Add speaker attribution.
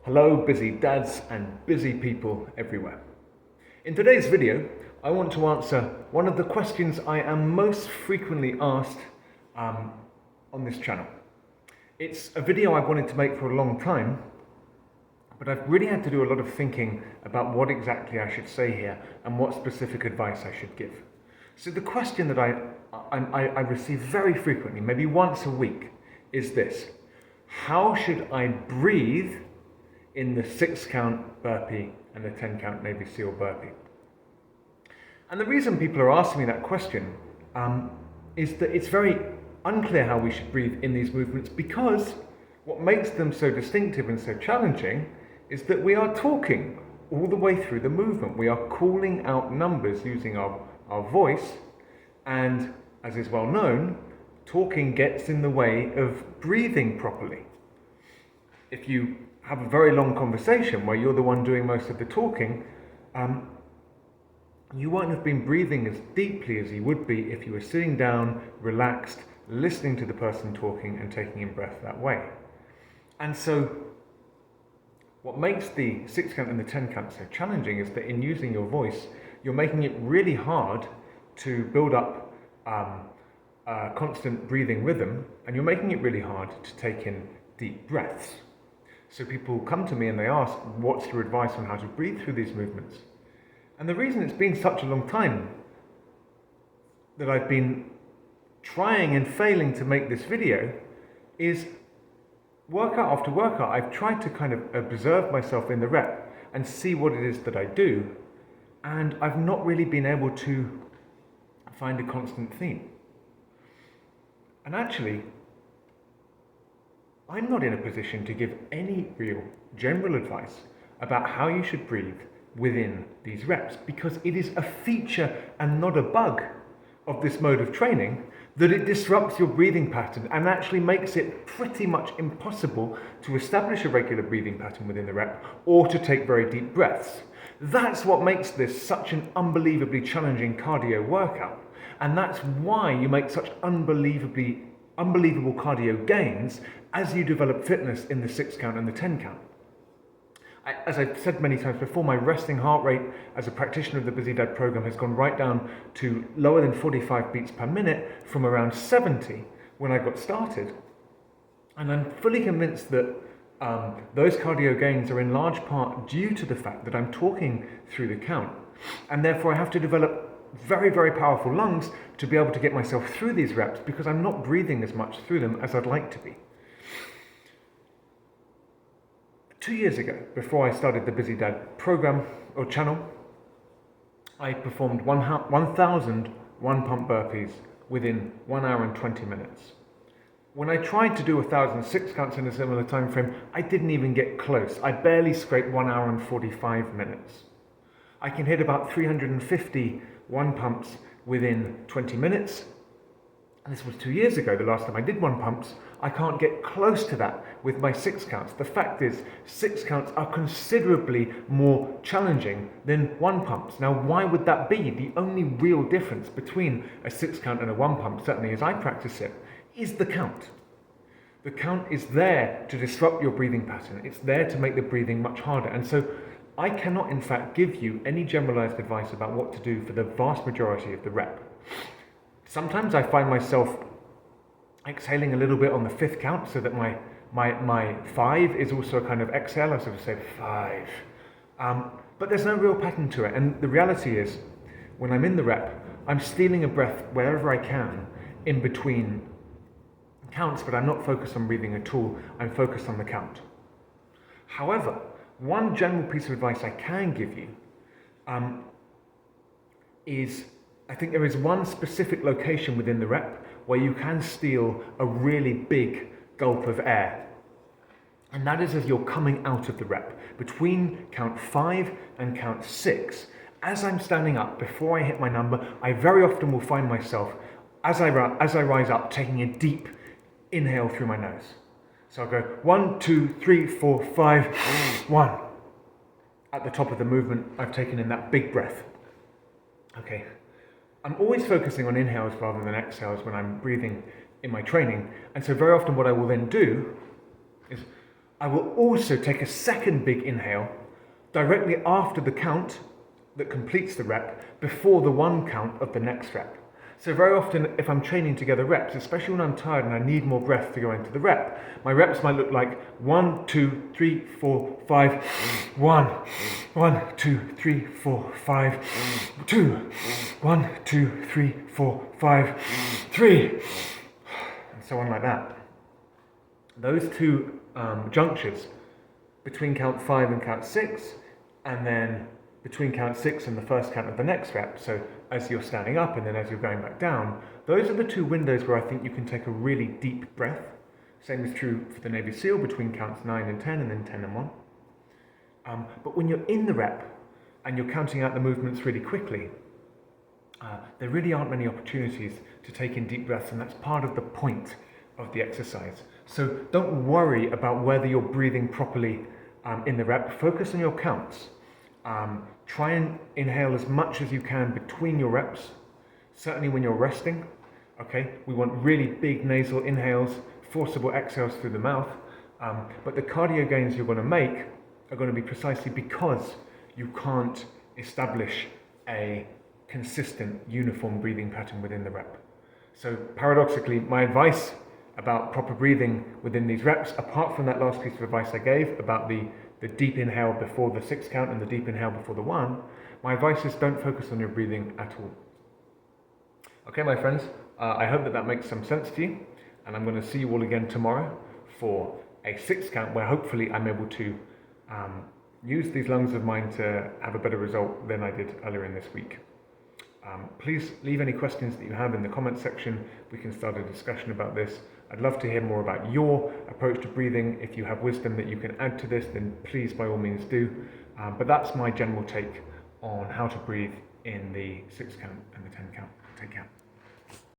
Speaker 1: Hello busy dads and busy people everywhere. In today's video, I want to answer one of the questions I am most frequently asked on this channel. It's a video I've wanted to make for a long time, but I've really had to do a lot of thinking about what exactly I should say here and what specific advice I should give. So the question that I receive very frequently, maybe once a week, is this: how should I breathe in the 6-count burpee and the 10-count Navy SEAL burpee? And the reason people are asking me that question is that it's very unclear how we should breathe in these movements, because what makes them so distinctive and so challenging is that we are talking all the way through the movement. We are calling out numbers using our voice, and as is well known, talking gets in the way of breathing properly. If you have a very long conversation where you're the one doing most of the talking, you won't have been breathing as deeply as you would be if you were sitting down, relaxed, listening to the person talking and taking in breath that way. And so what makes the 6-count and the 10-count so challenging is that in using your voice, you're making it really hard to build up constant breathing rhythm, and you're making it really hard to take in deep breaths. So people come to me and they ask, what's your advice on how to breathe through these movements? And the reason it's been such a long time that I've been trying and failing to make this video is workout after workout, I've tried to kind of observe myself in the rep and see what it is that I do, and I've not really been able to find a constant theme. And actually, I'm not in a position to give any real general advice about how you should breathe within these reps, because it is a feature and not a bug of this mode of training that it disrupts your breathing pattern and actually makes it pretty much impossible to establish a regular breathing pattern within the rep or to take very deep breaths. That's what makes this such an unbelievably challenging cardio workout, and that's why you make such unbelievable cardio gains as you develop fitness in the 6-count and the 10-count. As I've said many times before, my resting heart rate as a practitioner of the Busy Dad program has gone right down to lower than 45 beats per minute from around 70 when I got started. And I'm fully convinced that those cardio gains are in large part due to the fact that I'm talking through the count. And therefore I have to develop very, very powerful lungs to be able to get myself through these reps, because I'm not breathing as much through them as I'd like to be. 2 years ago, before I started the Busy Dad program or channel, I performed 1,000 one-pump burpees within 1 hour and 20 minutes. When I tried to do 1,000 6-counts in a similar time frame, I didn't even get close. I barely scraped 1 hour and 45 minutes. I can hit about 350 one-pumps within 20 minutes. And this was 2 years ago, the last time I did one-pumps. I can't get close to that with my 6-counts. The fact is, 6-counts are considerably more challenging than one-pumps. Now, why would that be? The only real difference between a 6-count and a one-pump, certainly as I practice it, is the count. The count is there to disrupt your breathing pattern. It's there to make the breathing much harder. And so I cannot, in fact, give you any generalized advice about what to do for the vast majority of the rep. Sometimes I find myself exhaling a little bit on the 5th count so that my 5 is also a kind of exhale. I sort of say 5. But there's no real pattern to it. And the reality is, when I'm in the rep, I'm stealing a breath wherever I can in between counts, but I'm not focused on breathing at all. I'm focused on the count. However, one general piece of advice I can give you is, I think there is one specific location within the rep where you can steal a really big gulp of air. And that is as you're coming out of the rep. Between count 5 and count 6, as I'm standing up, before I hit my number, I very often will find myself, as I rise up, taking a deep inhale through my nose. So I'll go 1, 2, 3, 4, 5, 1. At the top of the movement, I've taken in that big breath. Okay. I'm always focusing on inhales rather than exhales when I'm breathing in my training. And so very often what I will then do is I will also take a second big inhale directly after the count that completes the rep, before the 1 count of the next rep. So very often, if I'm training together reps, especially when I'm tired and I need more breath to go into the rep, my reps might look like 1, 2, 3, 4, 5, 1, 1, 2, 3, 4, 5, 2, 1, 2, 3, 4, 5, 3, and so on like that. Those two junctures between count 5 and count 6, and then between count 6 and the first count of the next rep, so as you're standing up and then as you're going back down, those are the two windows where I think you can take a really deep breath. Same is true for the Navy SEAL between counts 9 and 10 and then 10 and 1. But when you're in the rep and you're counting out the movements really quickly, there really aren't many opportunities to take in deep breaths, and that's part of the point of the exercise. So don't worry about whether you're breathing properly in the rep. Focus on your counts. Try and inhale as much as you can between your reps, certainly when you're resting. Okay, we want really big nasal inhales, forcible exhales through the mouth, but the cardio gains you're going to make are going to be precisely because you can't establish a consistent, uniform breathing pattern within the rep. So paradoxically, my advice about proper breathing within these reps, apart from that last piece of advice I gave about the deep inhale before the 6 count and the deep inhale before the 1, my advice is don't focus on your breathing at all. Okay, my friends, I hope that makes some sense to you, and I'm going to see you all again tomorrow for a 6 count where hopefully I'm able to use these lungs of mine to have a better result than I did earlier in this week. Please leave any questions that you have in the comment section. We can start a discussion about this. I'd love to hear more about your approach to breathing. If you have wisdom that you can add to this, then please by all means do. But that's my general take on how to breathe in the 6 count and the 10 count. Take care.